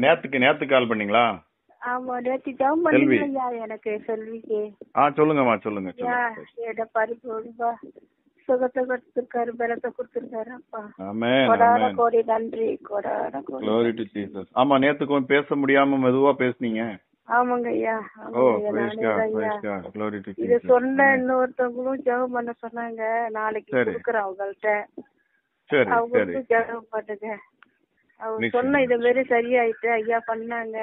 நேத்து கால் பண்ணீங்களா? ஆமா, நேத்து ஜாம் பண்ணீங்க எனக்கு செல்விக்கு. சொல்லுங்கம்மா, சொல்லுங்க. பரிபூர்ணமா சுகத்தை கொடுத்திருக்காரு, பலத்தை கொடுத்திருக்காரு. அப்பா ஆமென், கோடான கோடி நன்றி, கோடான கோடி. Glory to Jesus. ஆமா, நேத்து கொஞ்சம் பேச முடியாம மெதுவா பேசுனீங்க. ஆமாங்க ஐயா. இது சொன்ன இன்னொருத்தவங்களும் ஜெபம் பண்ண சொன்னாங்க. நாளைக்கு கொடுக்குறேன் அவங்கள்ட்ட. அவங்களுக்கு ஜெபம் பண்ணுங்க. அவங்க சொன்ன இது மாதிரி சரியாயிட்டு ஐயா பண்ணாங்க,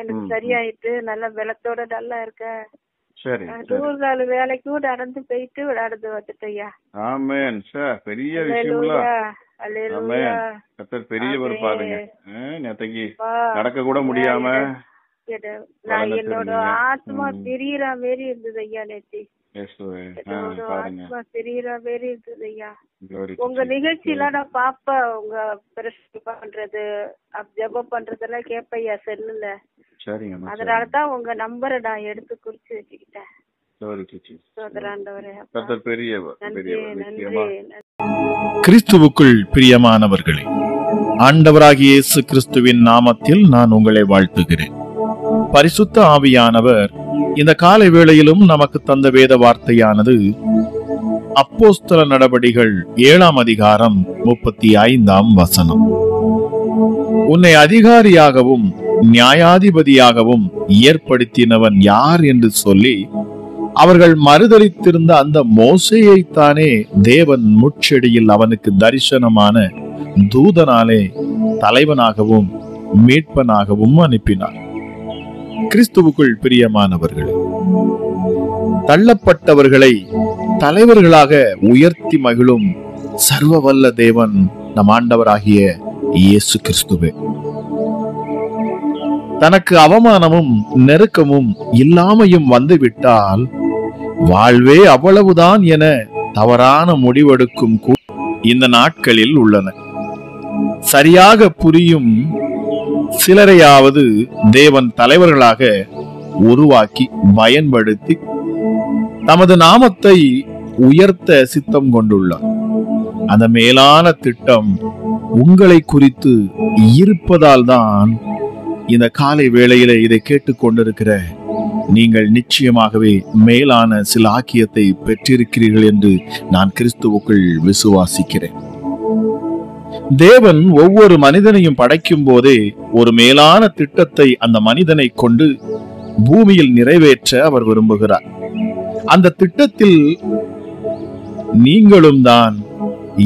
எனக்கு சரியாயிட்டு நல்ல பலத்தோட நல்லா இருக்க. டூர்கால வேலைக்கும் நடந்து போயிட்டு நடந்து வந்துட்டு ஐயா. ஆமென் சார், பெரிய விஷயம்ல. அல்லேலூயா. கர்த்தர் பெரியவர் பாருங்க. நேத்தைக்கு நடக்க கூட முடியாம என்னோட ஆத்மா தெரியற மாதிரி இருந்தது ஐயா. நேத்தி ஆத்மா தெரியற மாதிரி இருந்தது ஐயா. உங்க நிகழ்ச்சியில நான் பாப்பேன், உங்க பிரச்சனை பண்றது ஜெபம் பண்றதெல்லாம் கேப்பையா செல்லுல. அதனாலதான் உங்க நம்பரை நான் எடுத்து குறிச்சு வச்சுக்கிட்டேன். கிறிஸ்துவுக்குள் பிரியமானவர்களே, ஆண்டவராகிய இயேசு கிறிஸ்துவின் நாமத்தில் நான் உங்களை வாழ்த்துகிறேன். பரிசுத்த ஆவியானவர் இந்த காலை வேளையிலும் நமக்கு தந்த வேத வார்த்தையானது அப்போஸ்தல நடபடிகள் 7ஆம் அதிகாரம் 35ஆம் வசனம். உன்னை அதிகாரியாகவும் நியாயாதிபதியாகவும் ஏற்படுத்தினவன் யார் என்று சொல்லி அவர்கள் மறுதலித்திருந்த அந்த மோசேயைத்தானே தேவன் முட்செடியில் அவனுக்கு தரிசனமான தூதனாலே தலைவனாகவும் மீட்பனாகவும் அனுப்பினார். கிறிஸ்துவுக்குள் பிரியமானவர்களே, தள்ளப்பட்டவர்களை தலைவர்களாக உயர்த்தி மகிழும் சர்வ வல்ல தேவன் நம் ஆண்டவராகிய இயேசு கிறிஸ்துவே. தனக்கு அவமானமும் நெருக்கமும் இல்லாமையும் வந்துவிட்டால் வாழ்வே அவ்வளவுதான் என தவறான முடிவெடுக்கும் இந்த நாட்களில் உள்ளன. சரியாக புரியும் சிலரையாவது தேவன் தலைவர்களாக உருவாக்கி பயன்படுத்தி தமது நாமத்தை உயர்த்த சித்தம் கொண்டுள்ளார். அந்த மேலான திட்டம் உங்களை குறித்து இருப்பதால் தான் இந்த காலை வேளையில இதை கேட்டுக்கொண்டிருக்கிற நீங்கள் நிச்சயமாகவே மேலான சில ஆக்கியத்தை பெற்றிருக்கிறீர்கள் என்று நான் கிறிஸ்துவுக்குள் விசுவாசிக்கிறேன். தேவன் ஒவ்வொரு மனிதனையும் படைக்கும் போதே ஒரு மேலான திட்டத்தை அந்த மனிதனை கொண்டு பூமியில் நிறைவேற்ற அவர் விரும்புகிறார். அந்த திட்டத்தில் நீங்களும் தான்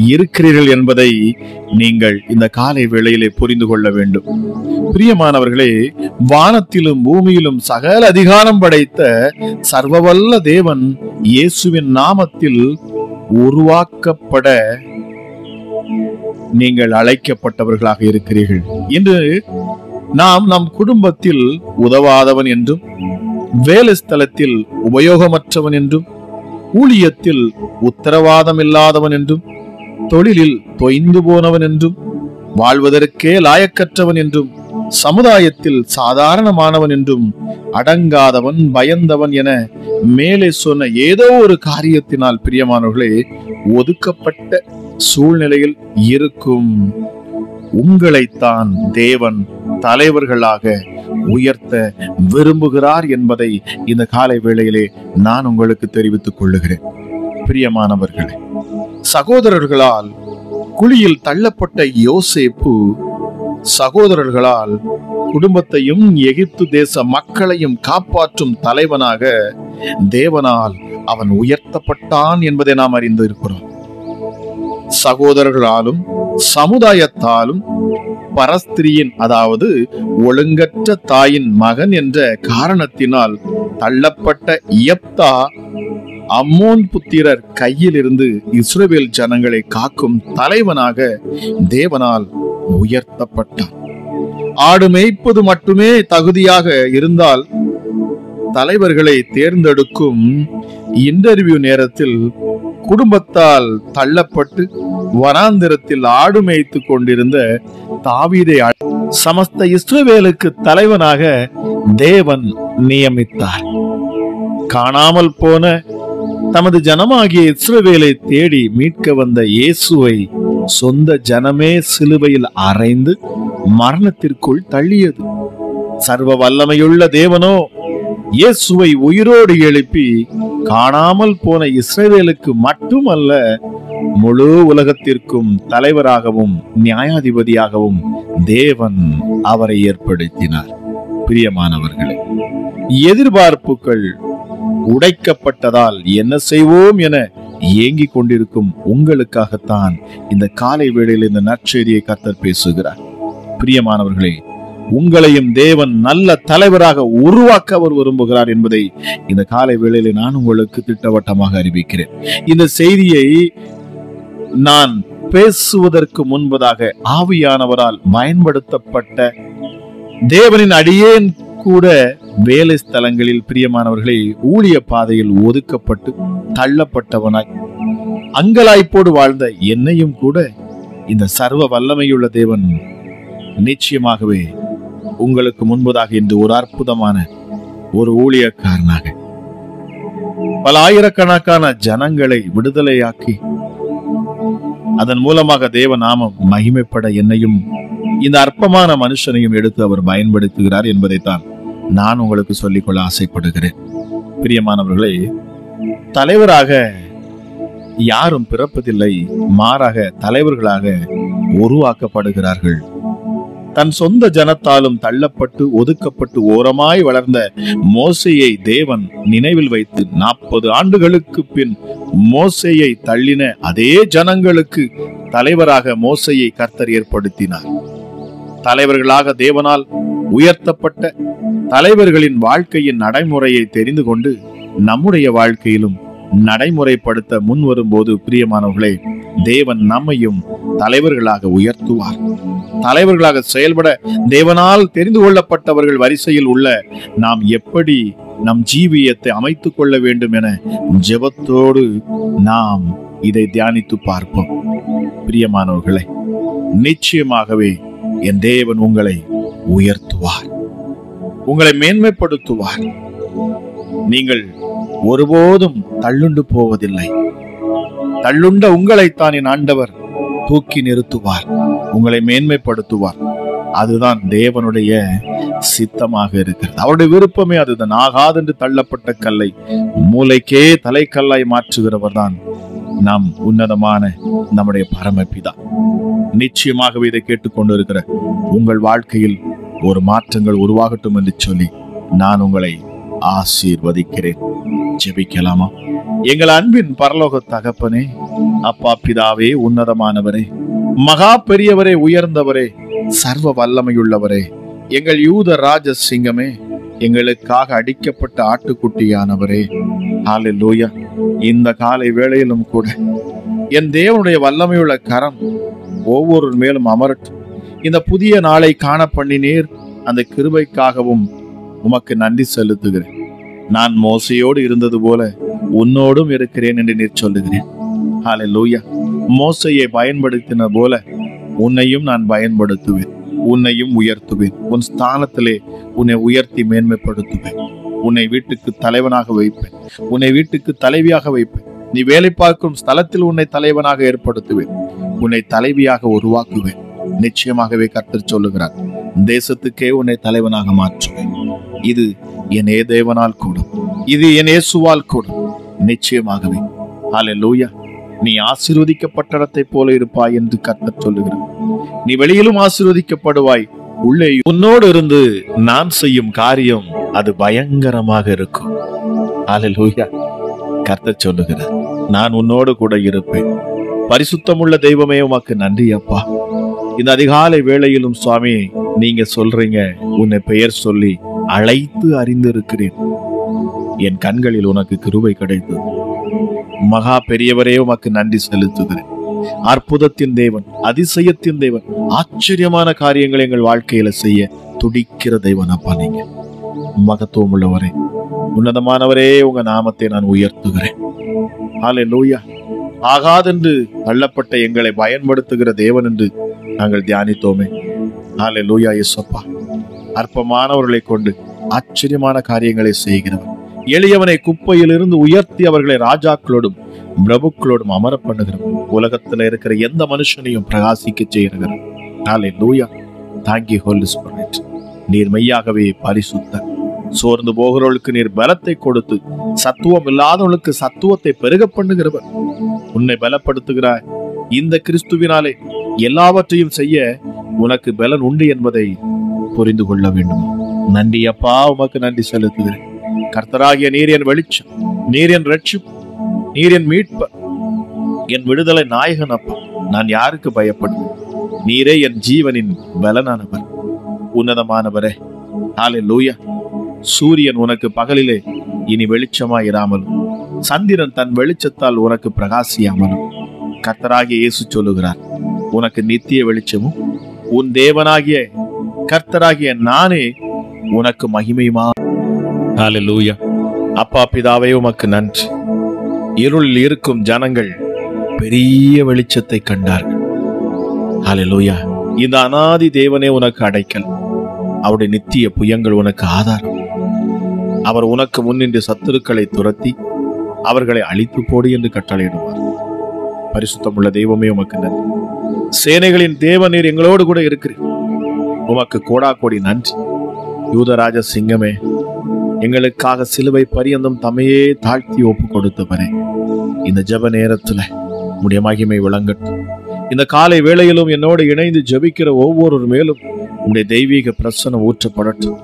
இருக்கிறீர்கள் என்பதை நீங்கள் இந்த காலை வேளையிலே புரிந்து கொள்ள வேண்டும். பிரியமானவர்களே, வானத்திலும் பூமியிலும் சகல அதிகாரம் படைத்த சர்வவல்ல தேவன் இயேசுவின் நாமத்தில் உருவாக்கப்பட நீங்கள் அழைக்கப்பட்டவர்களாக இருக்கிறீர்கள். இன்று நாம் நம் குடும்பத்தில் உதவாதவன் என்றும், வேலை ஸ்தலத்தில் உபயோகமற்றவன் என்றும், ஊழியத்தில் உத்தரவாதம் இல்லாதவன் என்றும், தொழிலில் தொய்ந்து போனவன் என்றும், வாழ்வதற்கே லாயக்கற்றவன் என்றும், சமுதாயத்தில் சாதாரணமானவன் என்றும், அடங்காதவன் பயந்தவன் என மேலே சொன்ன ஏதோ ஒரு காரியத்தினால் பிரியமானவர்களே ஒதுக்கப்பட்ட சூழ்நிலையில் இருக்கும் உங்களைத்தான் தேவன் தலைவர்களாக உயர்த்த விரும்புகிறார் என்பதை இந்த காலை வேளையிலே நான் உங்களுக்கு தெரிவித்துக் கொள்ளுகிறேன். பிரியமானவர்களே, சகோதரர்களால் குழியில் தள்ளப்பட்ட யோசேப்பு சகோதரர்களால் குடும்பத்தையும் எகிப்து தேச மக்களையும் காப்பாற்றும் தலைவனாக தேவனால் அவன் உயர்த்தப்பட்டான் என்பதை நாம் அறிந்து இருக்கிறோம். சகோதரர்களாலும் சமுதாயத்தாலும் பரஸ்திரியின், அதாவது ஒழுங்கற்ற தாயின் மகன் என்ற காரணத்தினால் தள்ளப்பட்ட யெப்தா அம்மோன் புத்திரர் கையில் இருந்து இஸ்ரவேல் ஜனங்களை காக்கும் தலைவனாக தேவனால் உயர்த்தப்பட்டான். ஆடு மேய்ப்பது மட்டுமே தகுதியாக இருந்தால் தலைவர்களை தேர்ந்தெடுக்கும் இன்டர்வியூ நேரத்தில் குடும்பத்தால் தள்ளப்பட்டு வனாந்திரத்தில் ஆடு மேய்த்து கொண்டிருந்த தாவீதை சமஸ்த இஸ்ரவேலுக்கு தலைவனாக தேவன் நியமித்தார். காணாமல் போன தமது ஜனமாகிய இஸ்ரவேலை தேடி மீட்க வந்த இயேசுவை சொந்த ஜனமே சிலுவையில் அறைந்து மரணத்திற்குள் தள்ளியது. சர்வ வல்லமையுள்ள தேவனோ இயேசுவை உயிரோடு எழுப்பி காணாமல் போன இஸ்ரவேலுக்கு மட்டுமல்ல, முழு உலகத்திற்கும் தலைவராகவும் நியாயாதிபதியாகவும் தேவன் அவரை ஏற்படுத்தினார். பிரியமானவர்களே, எதிர்பார்ப்புகள் உடைக்கப்பட்டதால் என்ன செய்வோம் என ஏங்கிக் கொண்டிருக்கும் உங்களுக்காகத்தான் இந்த காலை வேளையில் இந்த நற்செய்தியை கர்த்தர் பேசுகிறார். பிரியமானவர்களே, உங்களையும் தேவன் நல்ல தலைவராக உருவாக்க அவர் விரும்புகிறார் என்பதை இந்த காலை வேளையில நான் உங்களுக்கு திட்டவட்டமாக அறிவிக்கிறேன். இந்த செய்தியை நான் பேசுவதற்கு முன்பதாக ஆவியானவரால் பயன்படுத்தப்பட்ட தேவனின் அடியேன் கூட வேலை ஸ்தலங்களில் பிரியமானவர்களை ஊழிய பாதையில் ஒதுக்கப்பட்டு தள்ளப்பட்டவனாய் அங்கலாய்ப்போடு வாழ்ந்த என்னையும் கூட இந்த சர்வ வல்லமையுள்ள தேவன் நிச்சயமாகவே உங்களுக்கு முன்பதாக இன்று ஒரு அற்புதமான ஒரு ஊழியக்காரனாக பல ஆயிரக்கணக்கான ஜனங்களை விடுதலையாக்கி அதன் மூலமாக தேவ நாமம் மகிமைப்பட என்னையும் இந்த அற்பமான மனுஷனையும் எடுத்து அவர் பயன்படுத்துகிறார் என்பதைத்தான் நான் உங்களுக்கு சொல்லிக்கொள்ள ஆசைப்படுகிறேன். பிரியமானவர்களே, தலைவராக யாரும் பிறப்பதில்லை, மாறாக தலைவர்களாக உருவாக்கப்படுகிறார்கள். தன் சொந்த ஜனத்தாலும் தள்ளப்பட்டு ஒதுக்கப்பட்டு ஓரமாய் வளர்ந்த மோசேயை தேவன் நினைவில் வைத்து 40 ஆண்டுகளுக்கு பின் மோசேயை தள்ளின அதே ஜனங்களுக்கு தலைவராக மோசேயை கர்த்தர் ஏற்படுத்தினார். தலைவர்களாக தேவனால் உயர்த்தப்பட்ட தலைவர்களின் வாழ்க்கையின் நடைமுறையை தெரிந்து கொண்டு நம்முடைய வாழ்க்கையிலும் நடைமுறைப்படுத்த முன் வரும்போது பிரியமானவர்களே, தேவன் நம்மையும் தலைவர்களாக உயர்த்துவார். தலைவர்களாக செயல்பட தேவனால் தெரிந்து கொள்ளப்பட்டவர்கள் வரிசையில் உள்ள நாம் எப்படி நம் ஜீவியத்தை அமைத்துக் கொள்ள வேண்டும் என ஜெபத்தோடு நாம் இதை தியானித்து பார்ப்போம். பிரியமானவர்களே, நிச்சயமாகவே என் தேவன் உங்களை உயர்த்துவார், உங்களை மேன்மைப்படுத்துவார். நீங்கள் ஒருபோதும் தள்ளுண்டு போவதில்லை. தள்ளுண்ட உங்களைத்தான் என் ஆண்டவர் தூக்கி நிறுத்துவார், உங்களை மேன்மைப்படுத்துவார். அதுதான் தேவனுடைய சித்தமாக இருக்கிறது. அவருடைய விருப்பமே அதுதான். ஆகாதென்று தள்ளப்பட்ட கல்லை மூளைக்கே தலைக்கல்லாய் மாற்றுகிறவர் தான் நாம் உன்னதமான நம்முடைய பரமபிதா. நிச்சயமாகவே இதை கேட்டுக்கொண்டிருக்கிற உங்கள் வாழ்க்கையில் ஒரு மாற்றங்கள் உருவாகட்டும் என்று சொல்லி நான் உங்களை ஆசீர்வதிக்கிறேன். ஜெபிக்கலாமா? எங்கள் அன்பின் பரலோக தகப்பனே, அப்பா பிதாவே, உன்னதமானவரே, மகா பெரியவரே, உயர்ந்தவரே, சர்வ வல்லமையுள்ளவரே, எங்கள் யூத ராஜ சிங்கமே, எங்களுக்காக அடிக்கப்பட்ட ஆட்டுக்குட்டியானவரே, ஹல்லேலூயா. இந்த காலை வேளையிலும் கூட என் தேவனுடைய வல்லமையுள்ள கரம் ஒவ்வொரு மேலும் அமரட்டும். இந்த புதிய நாளை காண பண்ணினீர், அந்த கிருபைக்காகவும் உமக்கு நன்றி செலுத்துகிறேன். நான் மோசையோடு இருந்தது போல உன்னோடும் இருக்கிறேன் என்று நீர் சொல்லுகிறேன். ஹல்லேலூயா. மோசையை பயன்படுத்தின போல உன்னையும் நான் பயன்படுத்துவேன், உன்னையும் உயர்த்துவேன். உன் ஸ்தானத்திலே உன்னை உயர்த்தி மேன்மைப்படுத்துவேன். உன்னை வீட்டுக்கு தலைவனாக வைப்பேன், உன்னை வீட்டுக்கு தலைவியாக வைப்பேன். நீ வேலை பார்க்கும் ஸ்தலத்தில் உன்னை தலைவனாக ஏற்படுத்துவேன், உன்னை தலைவியாக உருவாக்குவேன். நிச்சயமாகவே கர்த்தர் சொல்லுகிறார், தேசத்துக்கே உன்னை தலைவனாக மாற்றுவேன். இது என் தேவனால் கூடும், இது என் இயேசுவால் கூடும். நிச்சயமாகவே ஹல்லேலூயா. நீ ஆசீர்வதிக்கப்பட்ட போல இருப்பாய் என்று கர்த்தர் சொல்லுகிறார். நீ வெளியிலும் ஆசீர்வதிக்கப்படுவாய், உள்ளே உன்னோடு இருந்து நான் செய்யும் காரியம் அது பயங்கரமாக இருக்கும். ஹல்லேலூயா. கர்த்தர் சொல்லுகிறார், நான் உன்னோடு கூட இருப்பேன். பரிசுத்தமுள்ள தெய்வமே, உமக்கு நன்றி அப்பா. இந்த அதிகாலை வேளையிலும் சுவாமி நீங்க சொல்றீங்க, உன்னை பெயர் சொல்லி அழைத்து அறிந்திருக்கிறேன். என் கண்களில் உனக்கு கிருபை கிடைத்தது. மகா பெரியவரே, உமக்கு நன்றி செலுத்துகிறேன். அற்புதத்தின் தேவன், அதிசயத்தின் தேவன், ஆச்சரியமான காரியங்களை எங்கள் வாழ்க்கையில செய்ய துடிக்கிற தெய்வன் அப்பா. நீங்க மகத்துவம் உள்ளவரே, உன்னதமானவரே, உங்க நாமத்தை நான் உயர்த்துகிறேன். ஹல்லேலூயா. ஆகாதென்று தள்ளப்பட்ட எங்களை பயன்படுத்துகிற தேவன் என்று நாங்கள் தியானித்தோமே. ஹல்லேலூயா. இயேசுப்பா, அற்பமானவர்களை கொண்டு ஆச்சரியமான காரியங்களை செய்கிறவர், எளியவனை குப்பையிலிருந்து உயர்த்தி அவர்களை ராஜாக்களோடும் பிரபுக்களோடும் அமர பண்ணுகிறவர். உலகத்துல இருக்கிற எந்த மனுஷனையும் பிரகாசிக்க செய்கிறவர். Hallelujah. Thank you holy spirit. நீர் மெய்யாகவே பரிசுத்தர். சோர்ந்து போகிறவர்களுக்கு நீர் பலத்தை கொடுத்து சத்துவம் இல்லாதவர்களுக்கு சத்துவத்தை பெருக பண்ணுகிறவர். உன்னை பலப்படுத்துகிறாய். இந்த கிறிஸ்துவினாலே எல்லாவற்றையும் செய்ய உனக்கு பலன் உண்டு என்பதை புரிந்து கொள்ள வேண்டும். நன்றி அப்பா, உமக்கு நன்றி செலுத்துகிறேன். கர்த்தராகிய நீர் என் வெளிச்சம், நீர் என் ரட்சிப்பு, நீர் என் மீட்பர், என் விடுதலை நாயகன். அப்பா, நான் யாருக்கு பயப்படுவேன்? நீரே என் ஜீவனின் பலனானவர், உன்னதமானவரே. ஹல்லேலூயா. சூரியன் உனக்கு பகலிலே இனி வெளிச்சமாயிராமலும் சந்திரன் தன் வெளிச்சத்தால் உனக்கு பிரகாசியாமலும் கர்த்தராகிய இயேசு சொல்லுகிறார், உனக்கு நித்திய வெளிச்சமும் உன் தேவனாகிய கர்த்தராகிய நானே உனக்கு மகிமையுமா. ஹல்லேலூயா. அப்பா பிதாவே, உமக்கு நன்றி. இருளில் இருக்கும் ஜனங்கள் பெரிய வெளிச்சத்தை கண்டார்கள். ஹல்லேலூயா. இந்த அநாதி தேவனே உனக்கு அடைக்கல். அவருடைய நித்திய புயங்கள் உனக்கு ஆதாரம். அவர் உனக்கு முன்னின்று சத்துருக்களை துரத்தி அவர்களை அழித்து போடு என்று கட்டளையிடுவார். பரிசுத்தமுள்ள தெய்வமே, உமக்கு நன்றி. சேனைகளின் தேவனீர் எங்களோடு கூட இருக்கிறீர். உமக்கு கோடா கோடி நன்றி. யூதராஜ சிங்கமே, எங்களுக்காக சிலுவை பரியந்தம் தம்மையே தாழ்த்தி ஒப்பு கொடுத்தவரே, இந்த ஜெப நேரத்துல உம்முடைய மகிமை விளங்கட்டும். இந்த காலை வேளையிலும் என்னோடு இணைந்து ஜெபிக்கிற ஒவ்வொரு மேலும் உம்முடைய தெய்வீக பிரசன்னம் ஊற்றப்படட்டும்.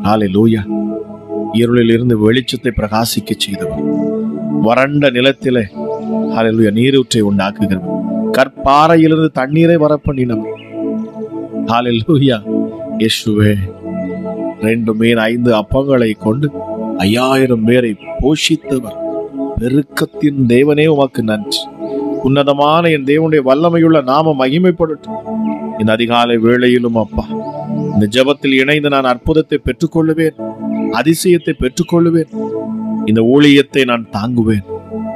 ஹல்லேலூயா. இருளில் இருந்து வெளிச்சத்தை பிரகாசிக்க செய்தவர், வறண்ட நிலத்திலே ஹல்லேலூயா நீரூற்றை உண்டாக்குகிறவர், கற்பாறையிலிருந்து தண்ணீரை வரப்பண்ணினவர். ஹல்லேலூயா. இயேசுவே, 2 மீன் 5 அப்பங்களை கொண்டு 5000 பேரை போஷித்தவர், பெருக்கத்தின் தேவனே உமக்கு நன்றி. உன்னதமான என் தேவனுடைய வல்லமையுள்ள நாமம் மகிமைப்படட்டும். இந்த அதிகாலை வேளையிலும் அப்பா, இந்த ஜெபத்தில் இணைந்து நான் அற்புதத்தை பெற்றுக்கொள்ளுவேன், அதிசயத்தை பெற்றுக்கொள்ளுவேன். இந்த ஊழியத்தை நான் தாங்குவேன்.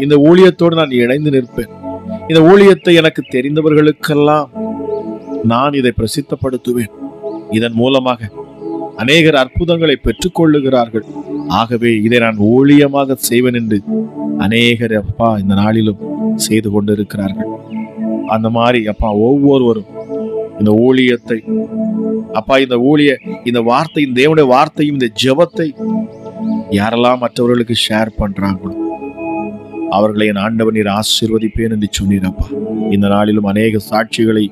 இந்த ஊழியத்தோடு நான் இணைந்து நிற்பேன். இந்த ஊழியத்தை எனக்கு தெரிந்தவர்களுக்கெல்லாம் நான் இதை பிரசித்தப்படுத்துவேன். இதன் மூலமாக அநேகர் அற்புதங்களை பெற்றுக்கொள்ளுகிறார்கள். ஆகவே இதை நான் ஊழியமாக செய்வேன் என்று அநேகர் அப்பா இந்த நாளிலும் செய்து கொண்டிருக்கிறார்கள். அந்த மாதிரி அப்பா ஒவ்வொருவரும் இந்த ஊழியத்தை அப்பா, இந்த வார்த்தை, இந்த தேவனுடைய வார்த்தையும் இந்த ஜெபத்தை யாரெல்லாம் மற்றவர்களுக்கு ஷேர் பண்றாங்களோ அவர்களை என் ஆண்டவர் நீர் ஆசீர்வதிப்பேன் என்று சொன்னீரப்பா. இந்த நாளிலும் அநேக சாட்சிகளை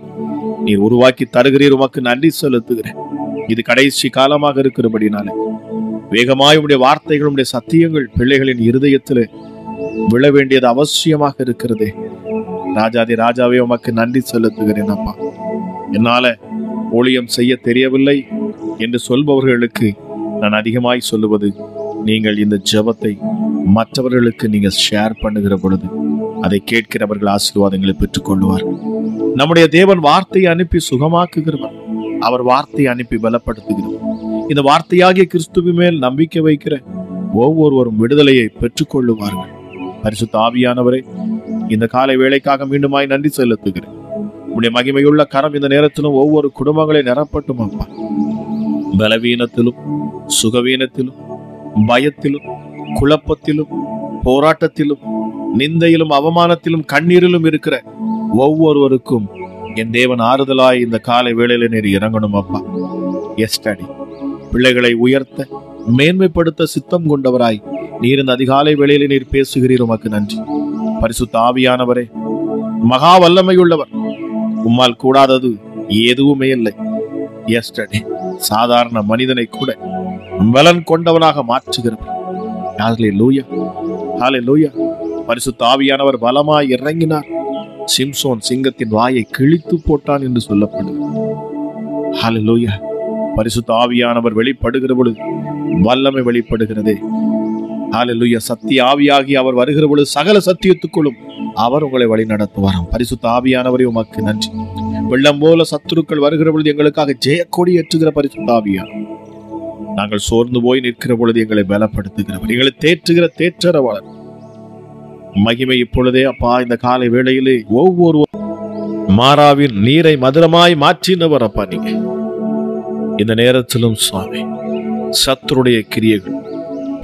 நீர் உருவாக்கி தருகிறீர். உமக்கு நன்றி செலுத்துகிறேன். இது கடைசி காலமாக இருக்கிறபடினாலே வேகமாய் உடைய வார்த்தைகள், உடைய சத்தியங்கள் பிள்ளைகளின் இருதயத்தில் விழ வேண்டியது அவசியமாக இருக்கிறதே. ராஜாதி ராஜாவே, உமக்கு நன்றி செலுத்துகிறேன் அப்பா. என்னால ஊழியம் செய்ய தெரியவில்லை என்று சொல்பவர்களுக்கு நான் அதிகமாய் சொல்லுவது, நீங்கள் இந்த ஜெபத்தை மற்றவர்களுக்கு நீங்க ஷேர் பண்ணுகிற பொழுது அதை கேட்கிறவர்கள் ஆசீர்வாதங்களை பெற்றுக் கொள்வார்கள். நம்முடைய தேவன் வார்த்தையை அனுப்பி சுகமாக்குகிறவர். அவர் வார்த்தையை அனுப்பி பலப்படுத்துகிறவர். இந்த வார்த்தையாகிய கிறிஸ்துவின் மேல் நம்பிக்கை வைக்கிற ஒவ்வொருவரும் விடுதலையை பெற்றுக் கொள்ளுவார்கள். பரிசுத்த ஆவியானவரே, இந்த காலை வேளைக்காக மீண்டுமாய் நன்றி செலுத்துகிறேன். உடைய மகிமையுள்ள கரம் இந்த நேரத்திலும் ஒவ்வொரு குடும்பங்களை நிரப்பட்டும் அப்பா. பலவீனத்திலும் சுகவீனத்திலும் பயத்திலும் குழப்பத்திலும் போராட்டத்திலும் நிந்தையிலும் அவமானத்திலும் கண்ணீரிலும் இருக்கிற ஒவ்வொருவருக்கும் என் தேவன் ஆறுதலாய் இந்த காலை வேளையில நீர் இறங்கணும் அப்பா. எஸ்டடி பிள்ளைகளை உயர்த்த மேன்மைப்படுத்த சித்தம் கொண்டவராய் நீர் இந்த அதிகாலை வேளையில நீர் பேசுகிறீர். உமக்கு நன்றி. பரிசுத்த ஆவியானவரே, மகா வல்லமையுள்ளவர், உம்மால் கூடாதது எதுவுமே இல்லை. எஸ்டடி சாதாரண மனிதனை கூட பலன் கொண்டவனாக மாற்றுகிறவர். ஹல்லேலூயா, ஹல்லேலூயா. பரிசுத்த ஆவியானவர் பலமாய் இறங்கினார். சிம்சோன் சிங்கத்தின் வாயை கிழித்து போட்டான் என்று சொல்லப்படுகிறது. ஹல்லேலூயா. பரிசுத்த ஆவியானவர் வெளிப்படுகிற பொழுது வல்லமை வெளிப்படுகிறதே. ஹல்லேலூயா. சத்திய ஆவியாகி அவர் வருகிற பொழுது சகல சத்தியத்துக்குள்ளும் அவர் உங்களை வழி நடத்துவாராம். பரிசுத்த ஆவியானவரே, உமக்கு நன்றி. வெள்ளம் போல சத்துருக்கள் வருகிற பொழுது எங்களுக்காக ஜெயக்கொடி ஏற்றுகிற பரிசுத்த ஆவியானவர், நாங்கள் சோர்ந்து போய் நிற்கிற பொழுது எங்களை பலப்படுத்துகிறவர், எங்களை தேற்றுகிற தேற்றரவாளர், மகிமை இப்பொழுதே அப்பா இந்த காலை வேளையிலே ஒவ்வொரு மாறாவின் நீரை மதுரமாய் மாற்றினவர் அப்பா. நீங்க இந்த நேரத்திலும் சுவாமி சத்துருடைய கிரியைகள்,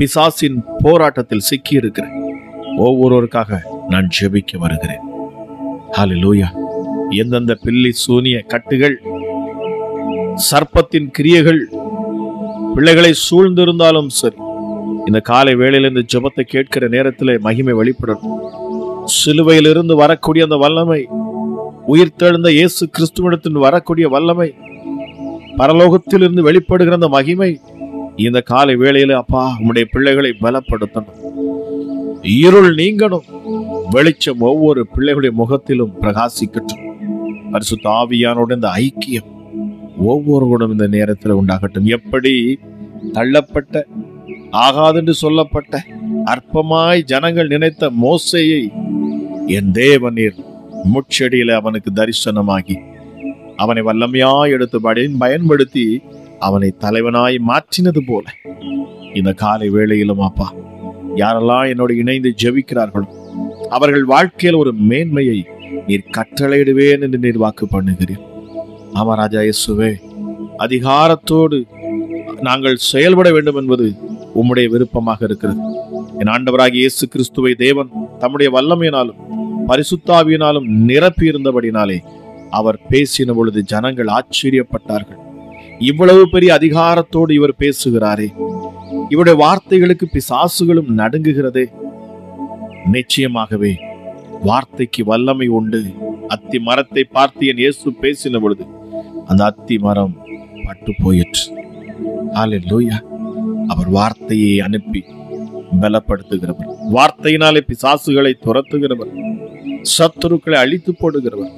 பிசாசின் போராட்டத்தில் சிக்கி இருக்கிறேன். ஒவ்வொருவருக்காக நான் ஜெபிக்க வருகிறேன். ஹல்லேலூயா. எந்தெந்த பில்லி சூனிய கட்டுகள், சர்ப்பத்தின் கிரியைகள் பிள்ளைகளை சூழ்ந்திருந்தாலும் சரி, இந்த காலை வேளையில இந்த ஜெபத்தை கேட்கிற நேரத்தில் மகிமை வெளிப்படணும். சிலுவையிலிருந்து வரக்கூடிய அந்த வல்லமை, உயிர்த்தெழுந்த இயேசு கிறிஸ்துவிடத்தில் வரக்கூடிய வல்லமை, பரலோகத்திலிருந்து வெளிப்படுகிற அந்த மகிமை இந்த காலை வேளையில அப்பா உம்முடைய பிள்ளைகளை பலப்படுத்தணும். இருள் நீங்கணும், வெளிச்சம் ஒவ்வொரு பிள்ளைகளுடைய முகத்திலும் பிரகாசிக்கட்டும். பரிசுத்த ஆவியானோட இந்த ஐக்கியம் ஒவ்வொருவரும் இந்த நேரத்தில் உண்டாகட்டும். எப்படி தள்ளப்பட்ட, ஆகாதென்று சொல்லப்பட்ட, அற்பமாய் ஜனங்கள் நினைத்த மோசேயை என் தேவனீர் முட்செடியில அவனுக்கு தரிசனமாகி அவனை வல்லமையாய் எடுத்து பயன்படுத்தி அவனை தலைவனாய் மாற்றினது போல இந்த காலை வேளையிலும் அப்பா யாரெல்லாம் என்னோடு இணைந்து ஜெபிக்கிறார்களோ அவர்கள் வாழ்க்கையில் ஒரு மேன்மையை நீர் கட்டளையிடுவேன் என்று நீர் வாக்கு பண்ணுகிறீர். ஆமா ராஜா இயேசுவே, அதிகாரத்தோடு நாங்கள் செயல்பட வேண்டும் என்பது உம்முடைய விருப்பமாக இருக்கிறது. என் ஆண்டவராகிய இயேசு கிறிஸ்துவை தேவன் தம்முடைய வல்லமையினாலும் பரிசுத்தாவியினாலும் நிரப்பி இருந்தபடினாலே அவர் பேசின பொழுது ஜனங்கள் ஆச்சரியப்பட்டார்கள். இவ்வளவு பெரிய அதிகாரத்தோடு இவர் பேசுகிறாரே, இவருடைய வார்த்தைகளுக்கு பிசாசுகளும் நடுங்குகிறதே. நிச்சயமாகவே வார்த்தைக்கு வல்லமை உண்டு. அத்தி மரத்தை பார்த்து என் இயேசு பேசின பொழுது அந்த அத்தி மரம் பட்டு போயிற்று. ஹல்லேலூயா. அவர் வார்த்தையை அனுப்பி பலப்படுத்துகிறவர், வார்த்தையினாலே பிசாசுகளை துரத்துகிறவர், சத்துருக்களை அழித்து போடுகிறவர்,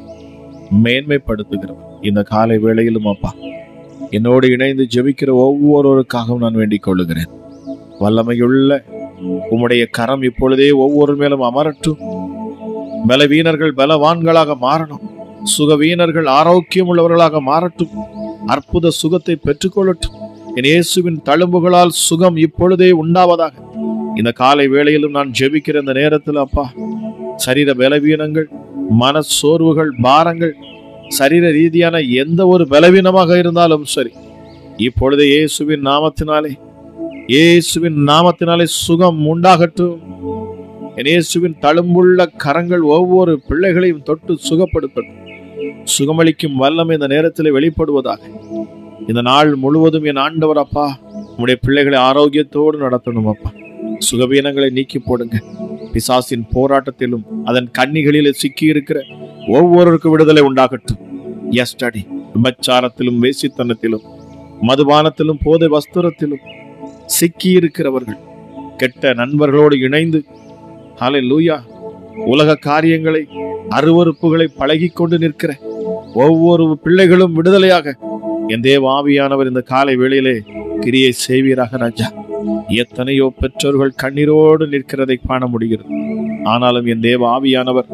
மேன்மைப்படுத்துகிறவர். இந்த காலை வேளையிலும் அப்பா என்னோடு இணைந்து ஜெபிக்கிற ஒவ்வொருவருக்காகவும் நான் வேண்டிக் கொள்ளுகிறேன். வல்லமையுள்ள உம்முடைய கரம் இப்பொழுதே ஒவ்வொரு மேலும் அமரட்டும். பலவீனர்கள் பலவான்களாக மாறணும், சுகவீனர்கள் ஆரோக்கியம் உள்ளவர்களாக மாறட்டும், அற்புத சுகத்தை பெற்றுக்கொள்ளட்டும். என் இயேசுவின் தழும்புகளால் சுகம் இப்பொழுதே உண்டாவதாக. இந்த காலை வேளையிலும் நான் ஜெபிக்கிற இந்த நேரத்தில் அப்பா சரீர பலவீனங்கள், மன சோர்வுகள், பாரங்கள், சரீர ரீதியான எந்த ஒரு பலவீனமாக இருந்தாலும் சரி, இப்பொழுது இயேசுவின் நாமத்தினாலே சுகம் உண்டாகட்டும். என் இயேசுவின் தழும்புள்ள கரங்கள் ஒவ்வொரு பிள்ளைகளையும் தொட்டு சுகப்படுத்தட்டும். சுகமளிக்கும் வல்லமை இந்த நேரத்தில் வெளிப்படுவதாக. இந்த நாள் முழுவதும் என் ஆண்டவர் அப்பா உம்முடைய பிள்ளைகளை ஆரோக்கியத்தோடு நடத்தணும் அப்பா. சுகவீனங்களை நீக்கி போடுங்க. பிசாசின் போராட்டத்திலும் அதன் கண்ணிகளிலே சிக்கி இருக்கிற ஒவ்வொருவருக்கும் விடுதலை உண்டாகட்டும். எஸ்டடி விபச்சாரத்திலும், வேசித்தனத்திலும், மதுபானத்திலும், போதை வஸ்துரத்திலும் சிக்கி இருக்கிறவர்கள், கெட்ட நண்பர்களோடு இணைந்து ஹல்லேலூயா உலக காரியங்களை, அருவருப்புகளை பழகி கொண்டு நிற்கிற ஒவ்வொரு பிள்ளைகளும் விடுதலையாக என் தேவ ஆவியானவர் இந்த காலை வேளையிலே கிரியை செய்வீராக ராஜா. எத்தனையோ பெற்றோர்கள் கண்ணீரோடு நிற்கிறதை காண முடிகிறது. ஆனாலும் என் தேவ ஆவியானவர்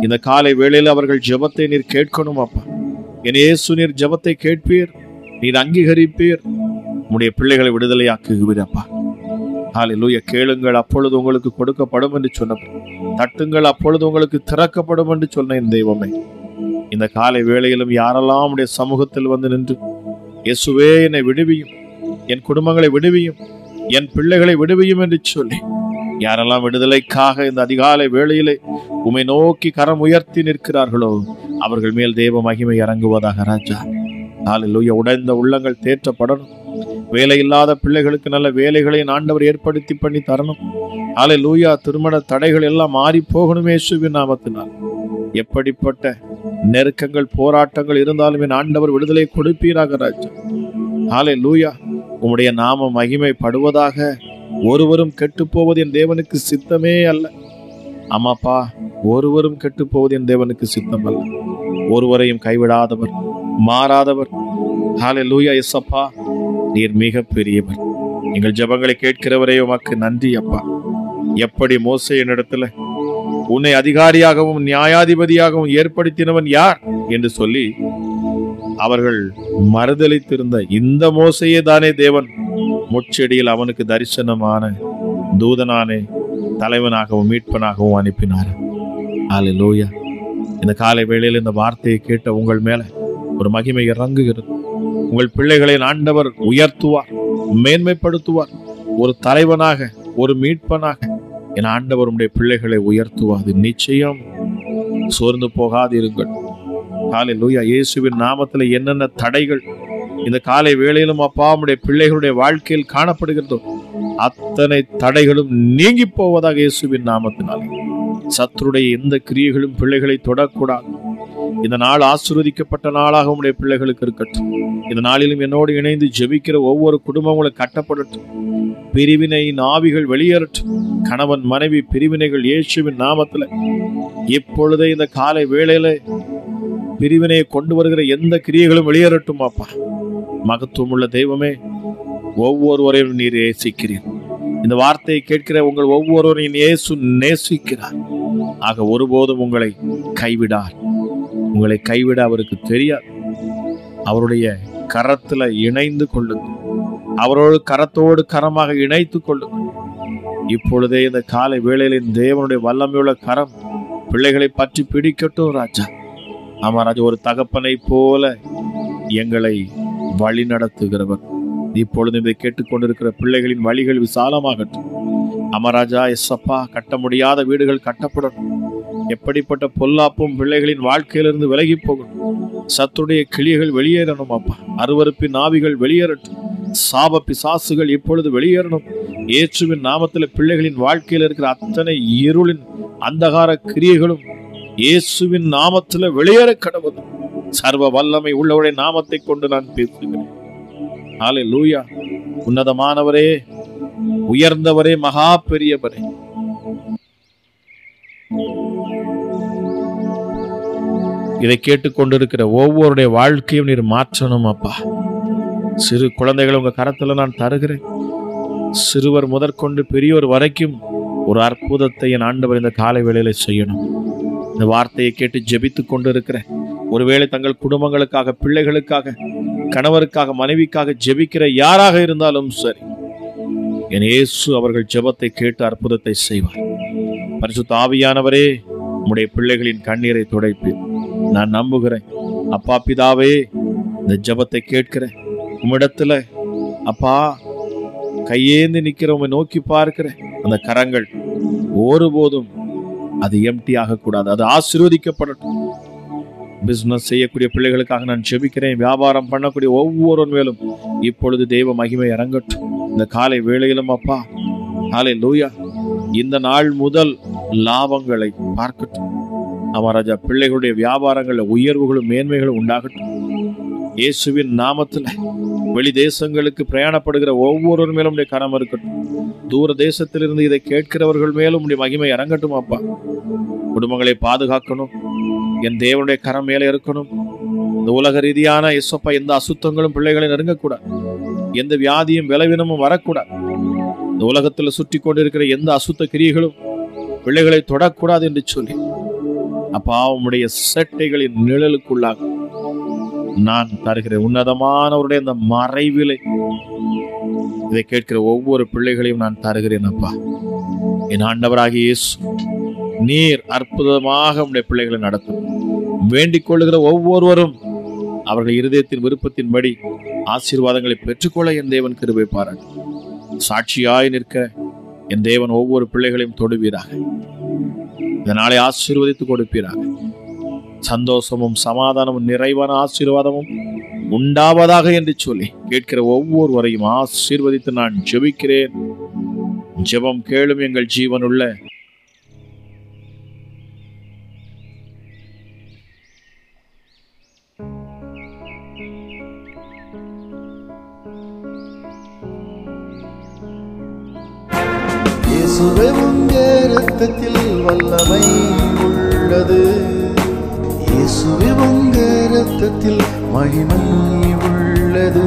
இந்த காலை வேளையில் அவர்கள் ஜெபத்தை நீர் கேட்கணும் அப்பா. என் இயேசு நீர் ஜெபத்தை கேட்பீர், நீர் அங்கீகரிப்பீர், உம்முடைய பிள்ளைகளை விடுதலையாக்குவீர் அப்பா. ஹல்லேலூயா. கேளுங்கள் அப்பொழுது உங்களுக்கு கொடுக்கப்படும் என்று சொன்னவர், தட்டுங்கள் அப்பொழுது உங்களுக்கு திறக்கப்படும் என்று சொன்ன என் தெய்வமே, இந்த காலை வேளையிலும் யாரெல்லாம் உடைய சமூகத்தில் வந்து நின்று இயேசுவே என்னை விடுவியும், என் குடும்பங்களை விடுவியும், என் பிள்ளைகளை விடுவியும் என்று சொல்லி யாரெல்லாம் விடுதலைக்காக இந்த அதிகாலை வேளையிலே உம்மை நோக்கி கரம் உயர்த்தி நிற்கிறார்களோ அவர்கள் மேல் தேவ மகிமை இறங்குவதாக ராஜா. ஹல்லேலூயா. உடைந்த உள்ளங்கள் தேற்றப்படணும். வேலை இல்லாத பிள்ளைகளுக்கு நல்ல வேலைகளை ஆண்டவர் ஏற்படுத்தி பண்ணி தரணும். ஹல்லேலூயா. திருமண தடைகள் எல்லாம் மாறி போகணுமே இயேசுவின் நாமத்தினால். எப்படிப்பட்ட நெருக்கங்கள், போராட்டங்கள் இருந்தாலும் என் ஆண்டவர் விடுதலை கொடுப்பீராக ராஜா. ஹல்லேலூயா. உம்முடைய நாம மகிமைப்படுவதாக. ஒருவரும் கெட்டு போவது என் தேவனுக்கு சித்தமே அல்ல. ஆமாப்பா, ஒருவரும் கெட்டு போவது என் தேவனுக்கு சித்தம் அல்ல. ஒருவரையும் கைவிடாதவர், மாறாதவர். ஹல்லேலூயா. எஸ்அப்பா, நீர் மிக பெரியவர். எங்கள் ஜெபங்களை கேட்கிறவரே உமக்கு நன்றி அப்பா. எப்படி மோசேயின் இடத்துல உன்னை அதிகாரியாகவும் நியாயாதிபதியாகவும் ஏற்படுத்தினவன் யார் என்று சொல்லி அவர்கள் மறுதலித்திருந்த இந்த மோசையே தானே தேவன் முட்செடியில் அவனுக்கு தரிசனமான தூதனானே தலைவனாகவும் மீட்பனாகவும் அனுப்பினார். ஹல்லேலூயா. இந்த காலை வேளையில் இந்த வார்த்தையை கேட்ட உங்கள் மேல ஒரு மகிமை இறங்குகிறது. உங்கள் பிள்ளைகளை ஆண்டவர் உயர்த்துவார், மேன்மைப்படுத்துவார். ஒரு தலைவனாக, ஒரு மீட்பனாக என் ஆண்டவர் உம்முடைய பிள்ளைகளை உயர்த்துவாது. நிச்சயம் சோர்ந்து போகாதிருங்கள். ஹல்லேலூயா. இயேசுவின் நாமத்தில் என்னென்ன தடைகள் இந்த காலை வேளையிலும் அப்பா உம்முடைய பிள்ளைகளுடைய வாழ்க்கையில் காணப்படுகிறதோ அத்தனை தடைகளும் நீங்கி போவதாக இயேசுவின் நாமத்தினாலே. சத்துருடைய எந்த கிரியைகளும் பிள்ளைகளை தொடக்கூடாது. இந்த நாள் ஆசீர்வதிக்கப்பட்ட நாளாக உம்முடைய பிள்ளைகளுக்கு இருக்கட்டும். இந்த நாளிலும் என்னோடு இணைந்து ஜெபிக்கிற ஒவ்வொரு குடும்பங்களும் கட்டப்படட்டும். பிரிவினையின் ஆவிகள் வெளியேறட்டும். கணவன் மனைவி பிரிவினைகள் இயேசுவின் நாமத்தில் இப்பொழுதே இந்த காலை வேளையில பிரிவினையை கொண்டு வருகிற எந்த கிரியைகளும் வெளியேறட்டும். அப்பா மகத்துவம் உள்ள தெய்வமே, ஒவ்வொருவரையும் நீர் நேசிக்கிறீர். இந்த வார்த்தையை கேட்கிற உங்கள் ஒவ்வொருவரையும் இயேசு நேசிக்கிறார். ஆக ஒருபோதும் உங்களை கைவிடார். உங்களை கைவிட அவருக்கு தெரியாது. அவருடைய கரத்துல இணைந்து கொள்ளுங்கள். அவரோடு கரத்தோடு கரமாக இணைத்து கொள்ளுங்கள். இப்பொழுதே இந்த காலை வேளையில் தேவனுடைய வல்லமையுள்ள கரம் பிள்ளைகளை பற்றி பிடிக்கட்டும் ராஜா. ஆமா ராஜா, ஒரு தகப்பனை போல எங்களை வழி நடத்துகிறவர். இப்பொழுது இதை கேட்டுக்கொண்டிருக்கிற பிள்ளைகளின் வழிகள் விசாலமாகட்டும். அமராஜா எஸ்ஸப்பா, கட்ட முடியாத வீடுகள் கட்டப்படணும். எப்படிப்பட்ட பொல்லாப்பும் பிள்ளைகளின் வாழ்க்கையிலிருந்து விலகி போகணும். சத்துடைய கிளிகள் வெளியேறணும். அப்பா அருவருப்பின் ஆவிகள் வெளியேறட்டும். சாப பிசாசுகள் இப்பொழுது வெளியேறணும். இயேசுவின் நாமத்தில் பிள்ளைகளின் வாழ்க்கையில் இருக்கிற அத்தனை இருளின் அந்தகார கிரியைகளும் இயேசுவின் நாமத்தில் வெளியேற கடவுள். சர்வ வல்லமை உள்ளவருடைய நாமத்தை கொண்டு நான் பேசுகிறேன். ஹல்லேலூயா. உன்னதமானவரே, உயர்ந்தவரே, மகா பெரியவரே, இதை கேட்டுக்கொண்டிருக்கிற ஒவ்வொருடைய வாழ்க்கையும் நீர் மாற்றணும். அப்பா சிறு குழந்தைகளை உங்க கரத்துல நான் தருகிறேன். சிறுவர் முதற்கொண்டு பெரியோர் வரைக்கும் ஒரு அற்புதத்தை என் ஆண்டவர் இந்த காலை வேளையில செய்யணும். இந்த வார்த்தையை கேட்டு ஜெபித்து கொண்டு இருக்கிற, ஒருவேளை தங்கள் குடும்பங்களுக்காக, பிள்ளைகளுக்காக, கணவருக்காக, மனைவிக்காக ஜெபிக்கிற யாராக இருந்தாலும் சரி, என் இயேசு அவர்கள் ஜெபத்தை கேட்டு அற்புதத்தை செய்வார். பரிசுத்த ஆவியானவரே, உம்முடைய பிள்ளைகளின் கண்ணீரை துடைப்பீர். நான் நம்புகிறேன். அப்பா பிதாவே, இந்த ஜெபத்தை கேட்கிறேன் உம்மிடத்துல அப்பா கையேந்தி நிக்கிறவங்க நோக்கி பார்க்கிற அந்த கரங்கள் ஒருபோதும் அது எம்டி ஆகக்கூடாது. அது ஆசீர்வதிக்கப்படட்டும். பிசினஸ் செய்யக்கூடிய பிள்ளைகளுக்காக நான் ஜெபிக்கிறேன். வியாபாரம் பண்ணக்கூடிய ஒவ்வொரு மேலும் இப்பொழுது தெய்வ மகிமை இறங்கட்டும். இந்த காலை வேளையிலும் அப்பா ஹல்லேலூயா, இந்த நாள் முதல் லாபங்களை பார்க்கட்டும். அமராஜா, பிள்ளைகளுடைய வியாபாரங்களில் உயர்வுகளும் மேன்மைகளும் உண்டாகட்டும். இயேசுவின் நாமத்தில் வெளி தேசங்களுக்கு பிரயாணப்படுகிற ஒவ்வொரு மேலும் கரம் இருக்கட்டும். தூர தேசத்திலிருந்து இதை கேட்கிறவர்கள் மேலும் உடைய மகிமை இறங்கட்டும். அப்பா குடும்பங்களை பாதுகாக்கணும். என் தேவனுடைய கரம் மேலே இருக்கணும். இந்த உலக ரீதியான இயேசுப்பா எந்த அசுத்தங்களும் பிள்ளைகளை நெருங்கக்கூடாது. எந்த வியாதியும் விளைவினமும் வரக்கூடாது. இந்த உலகத்தில் சுற்றி கொண்டிருக்கிற எந்த அசுத்த கிரியைகளும் பிள்ளைகளை தொடக்கூடாது என்று சொல்லி அப்பா உம்முடைய சேட்டைகளின் நிழலுக்குள்ளாக நான் தருகிறேன். உன்னதமானவருடைய இந்த மறைவிலை இதை கேட்கிற ஒவ்வொரு பிள்ளைகளையும் நான் தருகிறேன். அப்பா என் ஆண்டவராகிய இயேசு, நீர் அற்புதமாக உம்முடைய பிள்ளைகளை நடத்தும். வேண்டிக் கொள்ளுகிற ஒவ்வொருவரும் அவர்கள் இருதயத்தின் விருப்பத்தின்படி ஆசீர்வாதங்களை பெற்றுக்கொள்ள என் தேவன் கிருபை பாராட்டு. சாட்சியாய் நிற்க என் தேவன் ஒவ்வொரு பிள்ளைகளையும் தொடுவீராக. இதனாலே ஆசீர்வதித்து கொடுப்பீராக. சந்தோஷமும் சமாதானமும் நிறைவான ஆசீர்வாதமும் உண்டாவதாக என்று சொல்லி கேட்கிற ஒவ்வொருவரையும் ஆசீர்வதித்து நான் ஜெபிக்கிறேன். ஜெபம் கேளும் எங்கள் ஜீவனுள்ள இயேசுவே, உம்முடைய இரத்தத்தில் வல்லமை உள்ளது. இயேசுவே, உம்முடைய இரத்தத்தில் மகிமை உள்ளது.